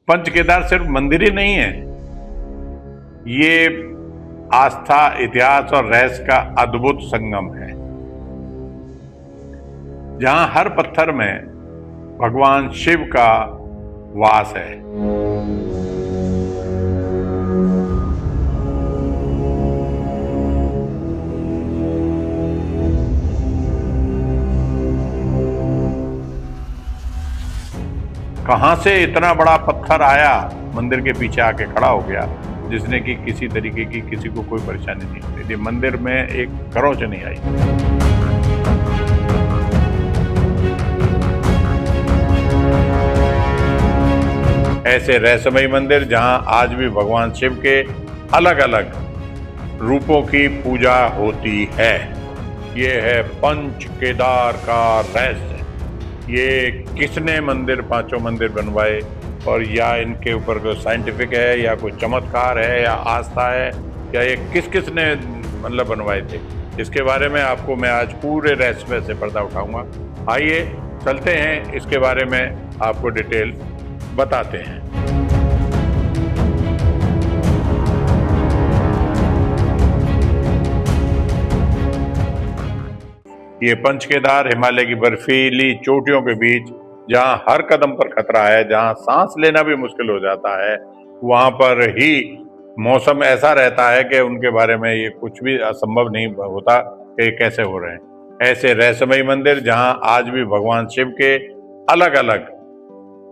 पंच केदार सिर्फ मंदिर ही नहीं है, ये आस्था, इतिहास और रहस्य का अद्भुत संगम है, जहां हर पत्थर में भगवान शिव का वास है। कहां से इतना बड़ा पत्थर आया, मंदिर के पीछे आके खड़ा हो गया, जिसने कि किसी तरीके की किसी को कोई परेशानी नहीं होती थी। मंदिर में एक खरोंच नहीं आई। ऐसे रहस्यमयी मंदिर जहां आज भी भगवान शिव के अलग अलग रूपों की पूजा होती है। ये है पंच केदार का रहस्य। ये किसने मंदिर, पांचों मंदिर बनवाए, और या इनके ऊपर कोई साइंटिफिक है या कोई चमत्कार है या आस्था है, या ये किस ने मतलब बनवाए थे, इसके बारे में आपको मैं आज पूरे रहस्य से पर्दा उठाऊंगा। आइए चलते हैं, इसके बारे में आपको डिटेल बताते हैं। ये पंच केदार हिमालय की बर्फीली चोटियों के बीच, जहां हर कदम पर खतरा है, जहां सांस लेना भी मुश्किल हो जाता है, वहां पर ही मौसम ऐसा रहता है कि उनके बारे में ये कुछ भी असंभव नहीं होता कि कैसे हो रहे हैं। ऐसे रहस्यमयी मंदिर जहां आज भी भगवान शिव के अलग अलग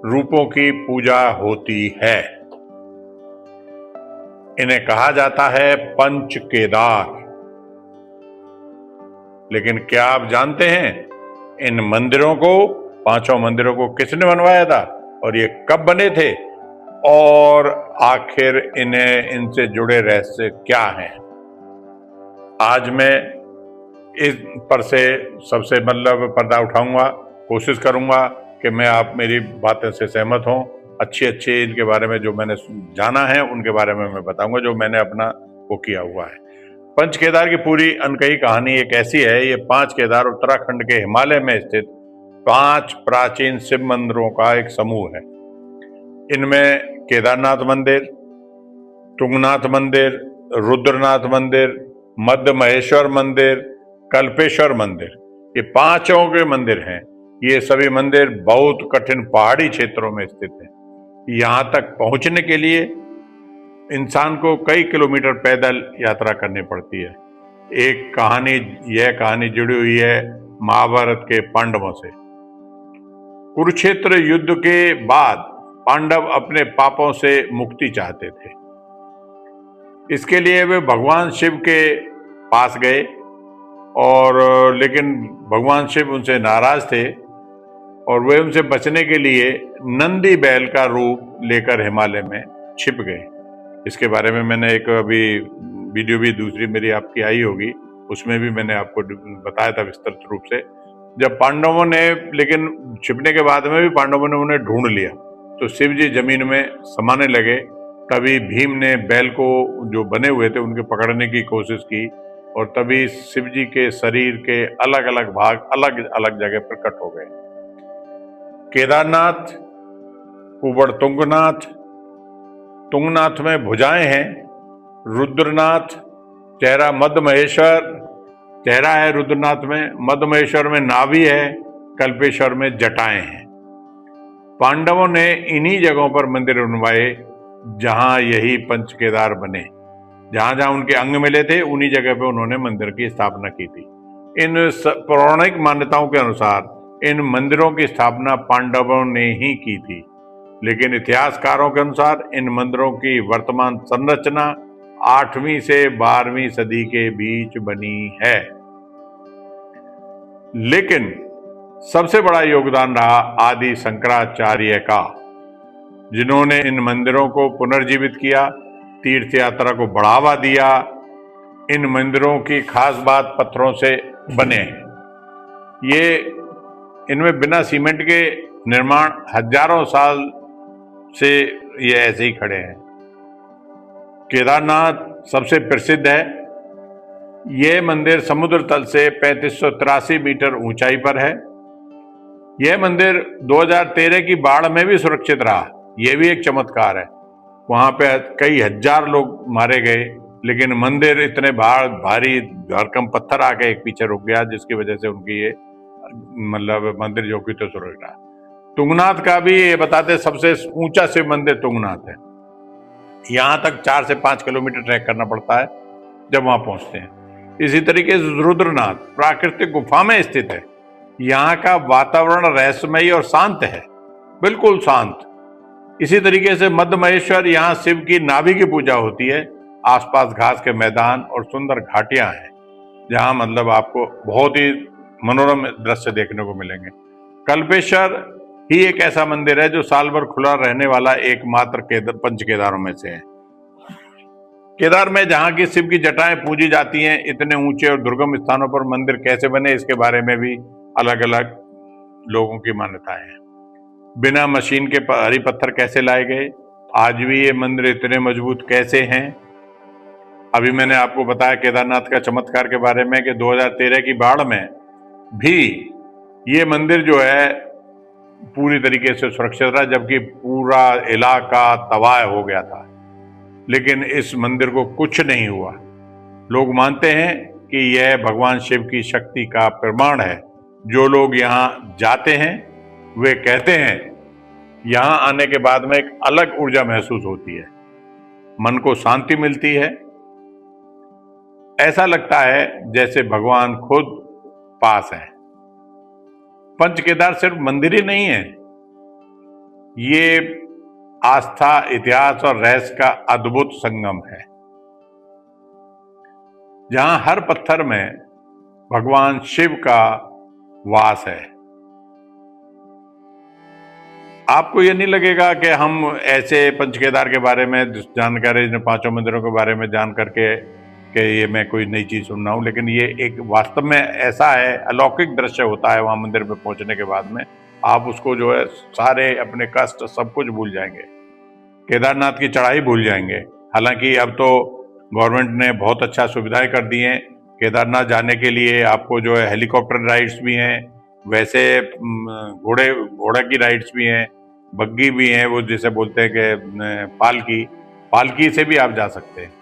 रूपों की पूजा होती है, इन्हें कहा जाता है पंच केदार। लेकिन क्या आप जानते हैं इन मंदिरों को, पांचों मंदिरों को किसने बनवाया था, और ये कब बने थे, और आखिर इन्हें इनसे जुड़े रहस्य क्या हैं? आज मैं इस पर से सबसे पर्दा उठाऊंगा, कोशिश करूंगा कि मैं आप मेरी बातें से सहमत हों। अच्छे इनके बारे में जो मैंने जाना है उनके बारे में मैं बताऊंगा, जो मैंने अपना वो किया हुआ है। पंच केदार की पूरी अनकही कहानी एक ऐसी है। ये पांच केदार उत्तराखंड के हिमालय में स्थित 5 प्राचीन शिव मंदिरों का एक समूह है। इनमें केदारनाथ मंदिर, तुंगनाथ मंदिर, रुद्रनाथ मंदिर, मध्य महेश्वर मंदिर, कल्पेश्वर मंदिर, ये पांचों के मंदिर हैं। ये सभी मंदिर बहुत कठिन पहाड़ी क्षेत्रों में स्थित हैं। यहाँ तक पहुंचने के लिए इंसान को कई किलोमीटर पैदल यात्रा करनी पड़ती है। यह कहानी जुड़ी हुई है महाभारत के पांडवों से। कुरुक्षेत्र युद्ध के बाद पांडव अपने पापों से मुक्ति चाहते थे। इसके लिए वे भगवान शिव के पास गए, और लेकिन भगवान शिव उनसे नाराज थे, और वे उनसे बचने के लिए नंदी बैल का रूप लेकर हिमालय में छिप गए। इसके बारे में मैंने एक अभी वीडियो भी दूसरी मेरी आपकी आई होगी, उसमें भी मैंने आपको बताया था विस्तृत रूप से। जब पांडवों ने, लेकिन छिपने के बाद में भी पांडवों ने उन्हें ढूंढ लिया, तो शिव जी जमीन में समाने लगे। तभी भीम ने बैल को, जो बने हुए थे, उनके पकड़ने की कोशिश की, और तभी शिव जी के शरीर के अलग अलग भाग अलग अलग जगह पर कट हो गए। केदारनाथ, ऊबड़ तुंगनाथ में भुजाएं हैं, रुद्रनाथ चेहरा, मध्य महेश्वर चेहरा है रुद्रनाथ में, मध्य महेश्वर में नाभि है, कल्पेश्वर में जटाएं हैं। पांडवों ने इन्हीं जगहों पर मंदिर बनवाए जहां यही पंच केदार बने। जहां जहां उनके अंग मिले थे, उन्हीं जगह पे उन्होंने मंदिर की स्थापना की थी। इन पौराणिक मान्यताओं के अनुसार इन मंदिरों की स्थापना पांडवों ने ही की थी, लेकिन इतिहासकारों के अनुसार इन मंदिरों की वर्तमान संरचना 8वीं से 12वीं सदी के बीच बनी है। लेकिन सबसे बड़ा योगदान रहा आदि शंकराचार्य का, जिन्होंने इन मंदिरों को पुनर्जीवित किया, तीर्थ यात्रा को बढ़ावा दिया। इन मंदिरों की खास बात पत्थरों से बने हैं। ये इनमें बिना सीमेंट के निर्माण हजारों साल से ये ऐसे ही खड़े हैं। केदारनाथ सबसे प्रसिद्ध है। यह मंदिर समुद्र तल से 3583 मीटर ऊंचाई पर है। यह मंदिर 2013 की बाढ़ में भी सुरक्षित रहा। ये भी एक चमत्कार है। वहां पे कई हजार लोग मारे गए, लेकिन मंदिर इतने भारी भरकम पत्थर आके एक पीछे रुक गया, जिसकी वजह से उनकी ये मतलब मंदिर जो कि तो सुरक रहा। तुंगनाथ का भी ये बताते सबसे ऊंचा शिव मंदिर तुंगनाथ है। यहां तक 4 से 5 किलोमीटर ट्रैक करना पड़ता है जब वहां पहुंचते हैं। इसी तरीके से रुद्रनाथ प्राकृतिक गुफा में स्थित है। यहाँ का वातावरण रहस्यमयी और शांत है, बिल्कुल शांत। इसी तरीके से मध्य महेश्वर, यहाँ शिव की नाभि की पूजा होती है। आसपास घास के मैदान और सुंदर घाटियां हैं, जहां मतलब आपको बहुत ही मनोरम दृश्य देखने को मिलेंगे। कल्पेश्वर ही एक ऐसा मंदिर है जो साल भर खुला रहने वाला एकमात्र पंच केदारों में से है। केदार में जहां की शिव की जटाएं पूजी जाती हैं, इतने ऊंचे और दुर्गम स्थानों पर मंदिर कैसे बने, इसके बारे में भी अलग अलग लोगों की मान्यताएं हैं। बिना मशीन के हरी पत्थर कैसे लाए गए, आज भी ये मंदिर इतने मजबूत कैसे हैं। अभी मैंने आपको बताया केदारनाथ का चमत्कार के बारे में कि 2013 की बाढ़ में भी ये मंदिर जो है पूरी तरीके से सुरक्षित रहा, जबकि पूरा इलाका तबाह हो गया था, लेकिन इस मंदिर को कुछ नहीं हुआ। लोग मानते हैं कि यह भगवान शिव की शक्ति का प्रमाण है। जो लोग यहाँ जाते हैं वे कहते हैं यहाँ आने के बाद में एक अलग ऊर्जा महसूस होती है, मन को शांति मिलती है। ऐसा लगता है जैसे भगवान खुद पास है। पंच केदार सिर्फ मंदिर ही नहीं है, ये आस्था, इतिहास और रहस्य का अद्भुत संगम है, जहां हर पत्थर में भगवान शिव का वास है। आपको ये नहीं लगेगा कि हम ऐसे पंच केदार के बारे में जानकारी, इन 5 मंदिरों के बारे में जान करके कि ये मैं कोई नई चीज सुन रहा हूं, लेकिन ये एक वास्तव में ऐसा है, अलौकिक दृश्य होता है। वहां मंदिर में पहुंचने के बाद में आप उसको जो है सारे अपने कष्ट सब कुछ भूल जाएंगे, केदारनाथ की चढ़ाई भूल जाएंगे। हालांकि अब तो गवर्नमेंट ने बहुत अच्छा सुविधाएं कर दी हैं। केदारनाथ जाने के लिए आपको जो है हेलीकॉप्टर राइड्स भी हैं, वैसे घोड़े की राइड्स भी हैं, बग्गी भी हैं, वो जिसे बोलते हैं कि पालकी से भी आप जा सकते हैं।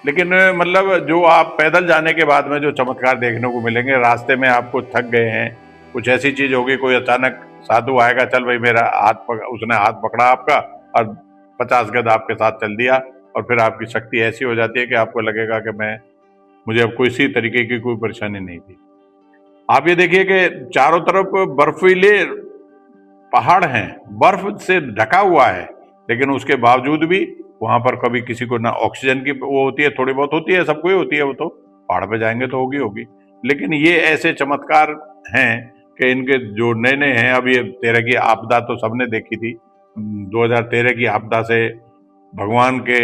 लेकिन मतलब जो आप पैदल जाने के बाद में जो चमत्कार देखने को मिलेंगे, रास्ते में आपको थक गए हैं, कुछ ऐसी चीज होगी, कोई अचानक साधु आएगा, चल भाई मेरा उसने हाथ पकड़ा आपका और 50 गज आपके साथ चल दिया, और फिर आपकी शक्ति ऐसी हो जाती है कि आपको लगेगा कि मुझे अब किसी तरीके की कोई परेशानी नहीं थी। आप ये देखिए कि चारों तरफ बर्फीले पहाड़ हैं, बर्फ से ढका हुआ है, लेकिन उसके बावजूद भी वहां पर कभी किसी को ना ऑक्सीजन की वो होती है, थोड़ी बहुत होती है, सबको ही होती है, वो तो पहाड़ पे जाएंगे तो होगी। लेकिन ये ऐसे चमत्कार हैं कि इनके जो नए नए हैं, अब ये 13 की आपदा तो सबने देखी थी। 2013 की आपदा से भगवान के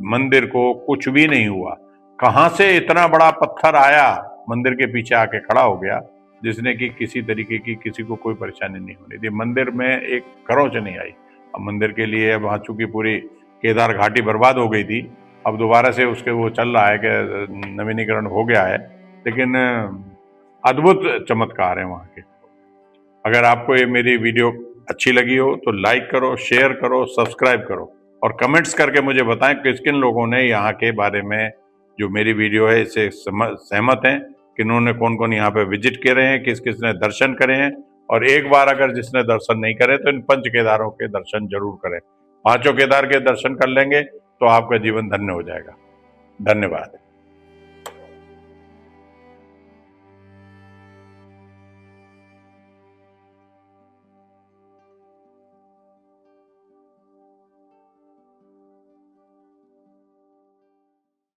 मंदिर को कुछ भी नहीं हुआ। कहां से इतना बड़ा पत्थर आया, मंदिर के पीछे आके खड़ा हो गया, जिसने कि किसी तरीके की किसी को कोई परेशानी नहीं होनी थी। मंदिर में एक खरोंच नहीं आई। अब मंदिर के लिए वहां चूंकि पूरी केदार घाटी बर्बाद हो गई थी, अब दोबारा से उसके वो चल रहा है कि नवीनीकरण हो गया है, लेकिन अद्भुत चमत्कार है वहाँ के। अगर आपको ये मेरी वीडियो अच्छी लगी हो तो लाइक करो, शेयर करो, सब्सक्राइब करो और कमेंट्स करके मुझे बताएं किस किन लोगों ने यहाँ के बारे में जो मेरी वीडियो है इससे सहमत हैं, किन्होंने कौन कौन यहाँ पे विजिट करे हैं, किस किस ने दर्शन करे हैं। और एक बार अगर जिसने दर्शन नहीं करे तो इन पंच केदारों के दर्शन जरूर करें। 5 केदार के दर्शन कर लेंगे तो आपका जीवन धन्य हो जाएगा। धन्यवाद।